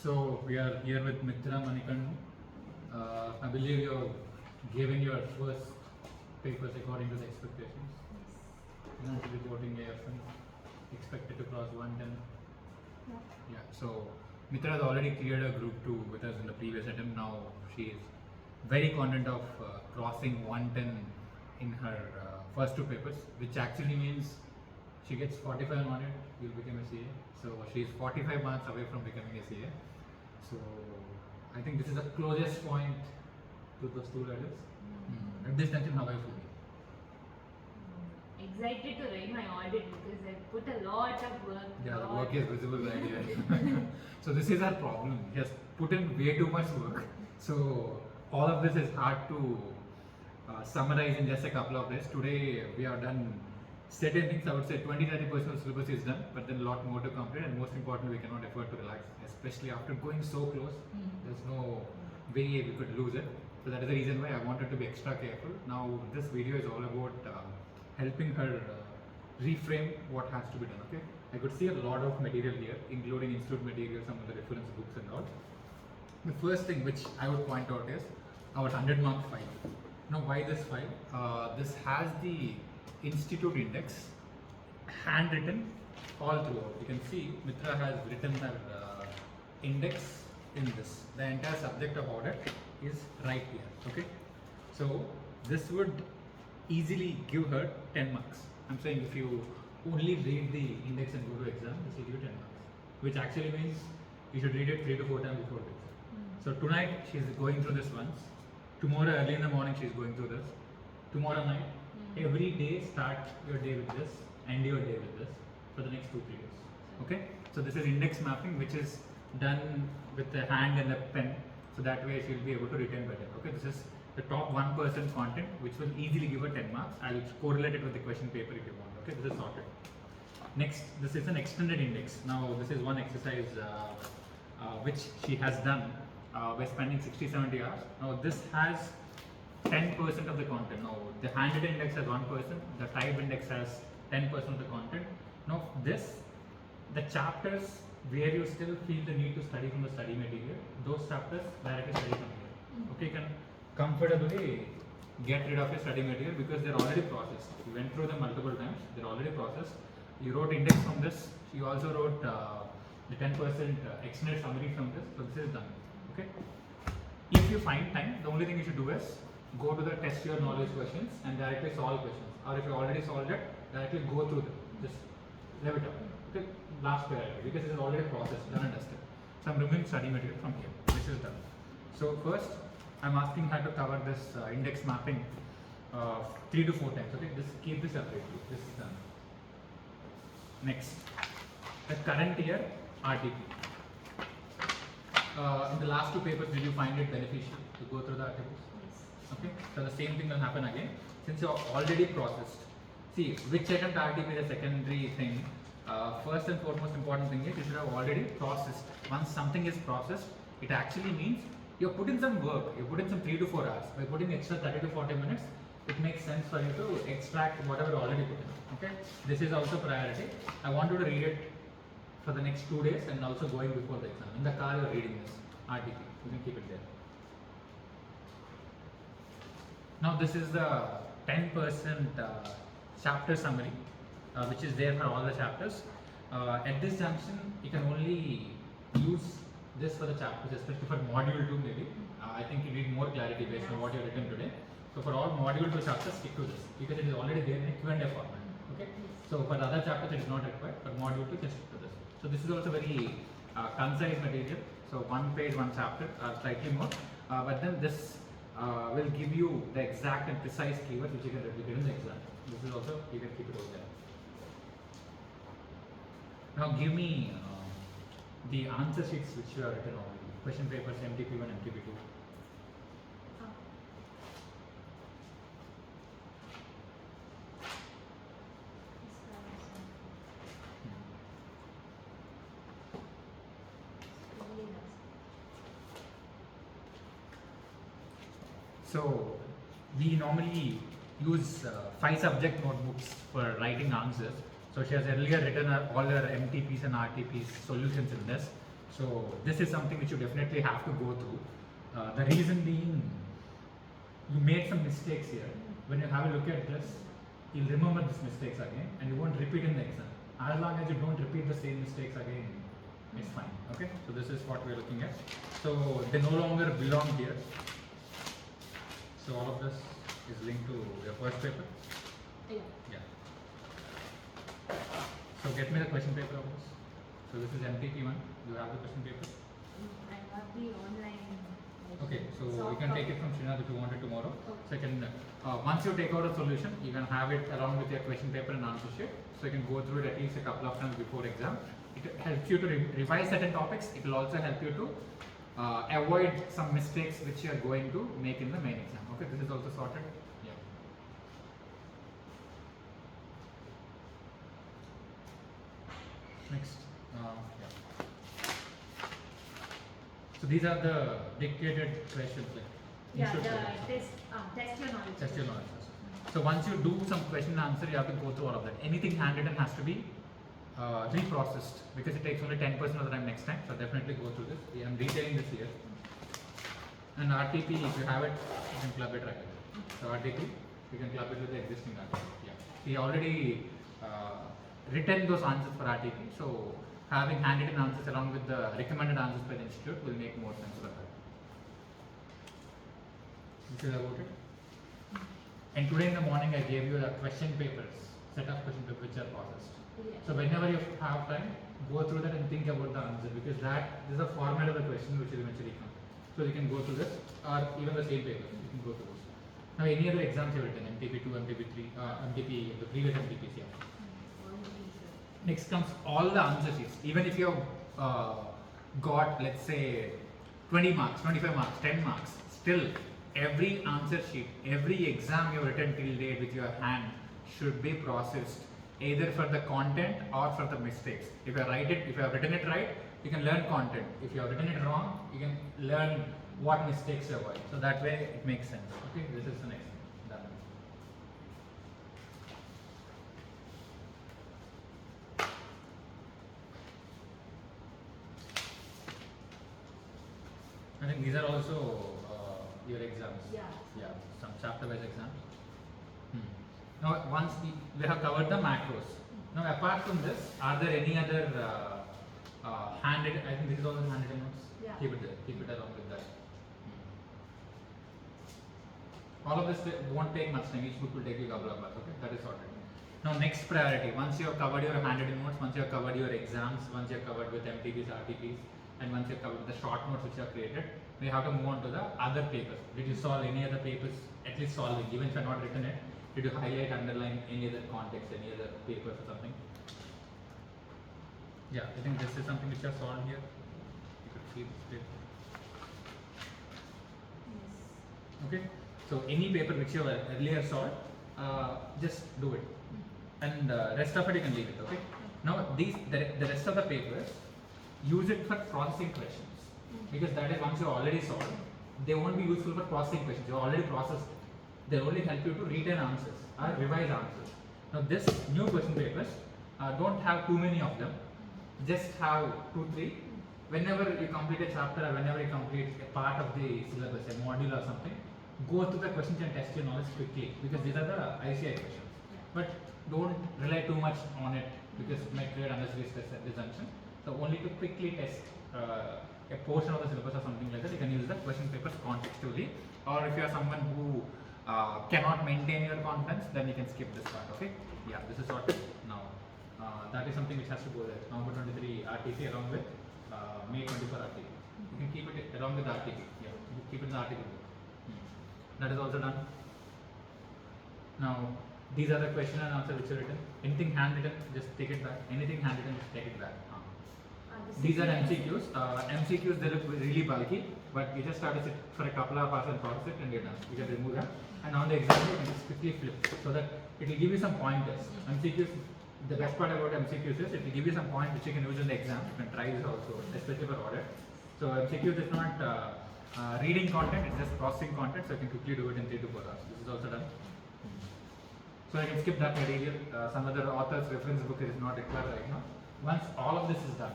So we are here with Mithra. I believe you're given your first papers according to the expectations. Financial reporting AFM expected to cross 110. Yeah. So Mithra has already cleared a group 2 with us in the previous attempt. Now she is very confident of crossing 110 in her first 2 papers, which actually means she gets 45 on it, you'll become a CA. So she's 45 months away from becoming a CA. So I think this is the closest point to those 2 letters. At this time, how I feel. Excited to write my audit because I put a lot of work. Yeah, the work is visible right here. So this is our problem. He has put in way too much work. So all of this is hard to summarize in just a couple of days. Today we have done certain things. I would say 20-30% of the syllabus is done, but then a lot more to complete. And most importantly, we cannot afford to relax, especially after going so close. There's no way we could lose it. So that is the reason why I wanted to be extra careful. Now this video is all about helping her reframe what has to be done. Okay, I could see a lot of material here, including institute material, some of the reference books and all. The first thing which I would point out is our 100-mark file. Now why this file? This has the institute index handwritten all throughout. You can see Mithra has written her index in this. The entire subject of audit is right here. Okay, so this would easily give her 10 marks. I'm saying if you only read the index and go to exam, this will give you 10 marks, which actually means you should read it 3 to 4 times before the exam. So tonight she's going through this once. Tomorrow early in the morning she's going through this. Tomorrow night. Every day start your day with this, end your day with this for the next 2-3 days. Okay? So this is index mapping, which is done with the hand and a pen. So that way she'll be able to retain better. Okay? This is the top 1% content, which will easily give her 10 marks. I'll correlate it with the question paper if you want. Okay? This is sorted. Next, this is an extended index. Now this is one exercise which she has done by spending 60-70 hours. Now this has 10% of the content. Now the handwritten index has 1%, the type index has 10% of the content. Now this, the chapters where you still feel the need to study from the study material, those chapters directly study from here. Okay, you can comfortably get rid of your study material because they're already processed. You went through them multiple times, they're already processed. You wrote index from this, you also wrote the 10% extended summary from this, so this is done. Okay. If you find time, the only thing you should do is go to the test your knowledge questions and directly solve questions. Or if you already solved it, directly go through them. Just leave it up. Okay, last priority because it is already processed, done and dusted. So I'm removing study material from here. This is done. So first, I'm asking her to cover this index mapping 3 to 4 times. Okay, just keep this separately. This is done. Next, the current year RTP. In the last 2 papers, did you find it beneficial to go through the articles? Yes. Okay, so the same thing will happen again. Since you are already processed, see which attempt RTP is a secondary thing. First and foremost important thing is you should have already processed. Once something is processed, it actually means you put in some work. You put in some 3 to 4 hours. By putting extra 30 to 40 minutes, it makes sense for you to extract whatever already put in. Okay, this is also priority. I want you to read it for the next 2 days and also going before the exam. In the car, you are reading this RTP. You can keep it there. Now this is the 10% chapter summary, which is there for all the chapters. At this junction, you can only use this for the chapters, especially for module 2 maybe. I think you need more clarity based on what you have written today. So for all module 2 chapters, stick to this because it is already there in a Q&A format. Okay. So for the other chapters, it is not required. For module 2, just stick to this. So this is also very concise material. So 1 page, 1 chapter, slightly more. But then this will give you the exact and precise keywords which you can replicate in the exam. This is also, you can keep it over there. Now give me the answer sheets which you have written already. Question papers, MTP1, MTP2. So we normally use 5 subject notebooks for writing answers. So she has earlier written all her MTPs and RTPs solutions in this. So this is something which you definitely have to go through. The reason being, you made some mistakes here. When you have a look at this, you'll remember these mistakes again and you won't repeat in the exam. As long as you don't repeat the same mistakes again, it's fine. Okay, so this is what we're looking at. So they no longer belong here. So all of this is linked to your first paper. Yeah. So get me the question paper of this. So this is MTP1. You have the question paper. I got the online. Okay, so soft you can take copy. it from Srinath if you want it tomorrow. Okay. So you can, once you take out a solution, you can have it along with your question paper and answer sheet. So you can go through it at least a couple of times before exam. It helps you to revise certain topics. It will also help you to avoid some mistakes which you are going to make in the main exam. Okay, this is also sorted. Yeah. Next. Yeah. So these are the dictated questions. Like Yeah, institute the questions. test your knowledge. Test your knowledge. So once you do some question and answer, you have to go through all of that. Anything handwritten has to be reprocessed because it takes only 10% of the time next time. So definitely go through this. I am detailing this here. And RTP, if you have it, you can club it right away. So RTP, you can club it with the existing RTP. Yeah. We already written those answers for RTP. So having handwritten answers along with the recommended answers by the institute will make more sense for that. This is about it. And today in the morning I gave you the question papers, set of question papers which are processed. Yeah. So whenever you have time, go through that and think about the answer because that is a format of the question which will eventually come. So you can go through this or even the same paper, you can go through this. Now any other exams you have written, MTP2, MTP3, MTP, the previous MTPs, yeah. Next comes all the answer sheets. Even if you have got, let's say, 20 marks, 25 marks, 10 marks, still every answer sheet, every exam you have written till date with your hand should be processed either for the content or for the mistakes. If you have written it right, you can learn content. If you have written it wrong, you can learn what mistakes you avoid. So that way it makes sense. Okay, this is the next thing. Done. I think these are also your exams. Yeah. Yeah, some chapter-wise exams. Now, once we have covered the macros. Now, apart from this, are there any other handed? I think this is also handed notes. Yeah. Keep it there. Keep it along with that. All of this won't take much time. Each book will take you a couple of hours. Okay, that is sorted. Now, next priority. Once you have covered your handwritten notes, once you have covered your exams, once you have covered with MTPs, RTPs, and once you have covered the short notes which you have created, we have to move on to the other papers. Did you solve any other papers? At least solving, even if you have not written it. Did you highlight, underline any other context, any other papers or something? Yeah, I think this is something which you have solved here. You could see this paper. Yes. Okay, so any paper which you have earlier solved, just do it, and rest of it you can leave it. Okay. Now the rest of the papers, use it for processing questions because that is once you already solved, they won't be useful for processing questions. You already processed. They only help you to retain answers or revise answers. Now this new question papers don't have too many of them. Just have 2, 3. Whenever you complete a chapter or whenever you complete a part of the syllabus, a module or something, go through the questions and test your knowledge quickly because these are the ICI questions. But don't rely too much on it because it might create unnecessary stress and assumption. So only to quickly test a portion of the syllabus or something like that, you can use the question papers contextually. Or if you are someone who cannot maintain your confidence, then you can skip this part. Okay? Yeah, this is sorted now. That is something which has to go there. November 23 RTC along with May 24 RTP. You can keep it along with the RTP. Yeah, you keep it in the article book. That is also done. Now, these are the question and answer which are written. Anything handwritten, just take it back. Anything handwritten, just take it back. These are MCQs. MCQs, they look really bulky, but you just start to sit for a couple of hours and process it and you're done. You can remove them. And on the exam, you can just quickly flip so that it will give you some pointers. MCQs, the best part about MCQs is it will give you some points which you can use in the exam. You can try this also, especially for audit. So MCQs is not reading content, it's just processing content, so you can quickly do it in 3 to 4 hours. This is also done. So you can skip that material. Some other author's reference book is not required right now. Once all of this is done,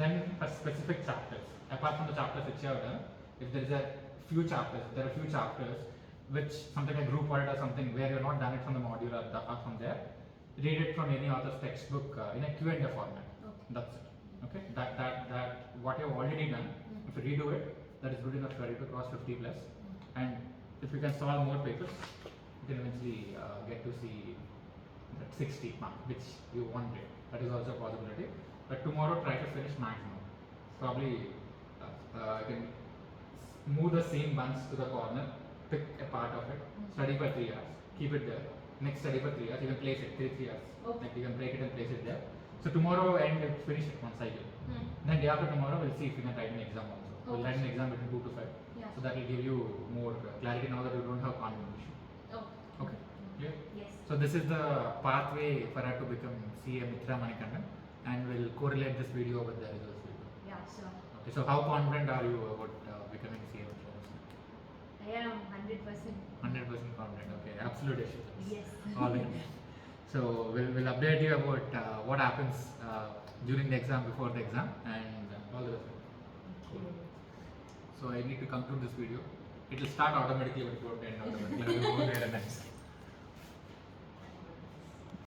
Then for specific chapters, apart from the chapters which you have done, if there is a few chapters, if there are a few chapters which something like group audit or something where you're not done it from the module or from there, read it from any author's textbook in a Q&A format. Okay. That's it. Okay. That what you've already done. If you redo it, that is good enough for you to cross 50 plus. And if you can solve more papers, you can eventually get to see that 60 mark which you wanted. That is also a possibility. But tomorrow try to finish maximum. Probably you can move the same bunch to the corner, pick a part of it, study for 3 hours, keep it there. Next study for 3 hours, you can place it 3 hours. Okay. Like you can break it and place it there. So tomorrow and finish it one cycle. Then day after tomorrow we'll see if we can write an exam also. We'll write an exam between 2 to 5. Yeah. So that will give you more clarity now that you don't have confidence issue. Oh. Okay. Clear? Yes. So this is the pathway for her to become CA Mithra Manikandan, and we'll correlate this video with the results video. Yeah, sure. Okay. So how confident are you about becoming CA Mithra? I am 100%. 100% confident. Okay. Absolute assurance. Yes. All right. So we'll update you about what happens during the exam, before the exam, and all the rest. Okay. So I need to conclude this video. It will start automatically, but it won't end automatically. We'll go there and next.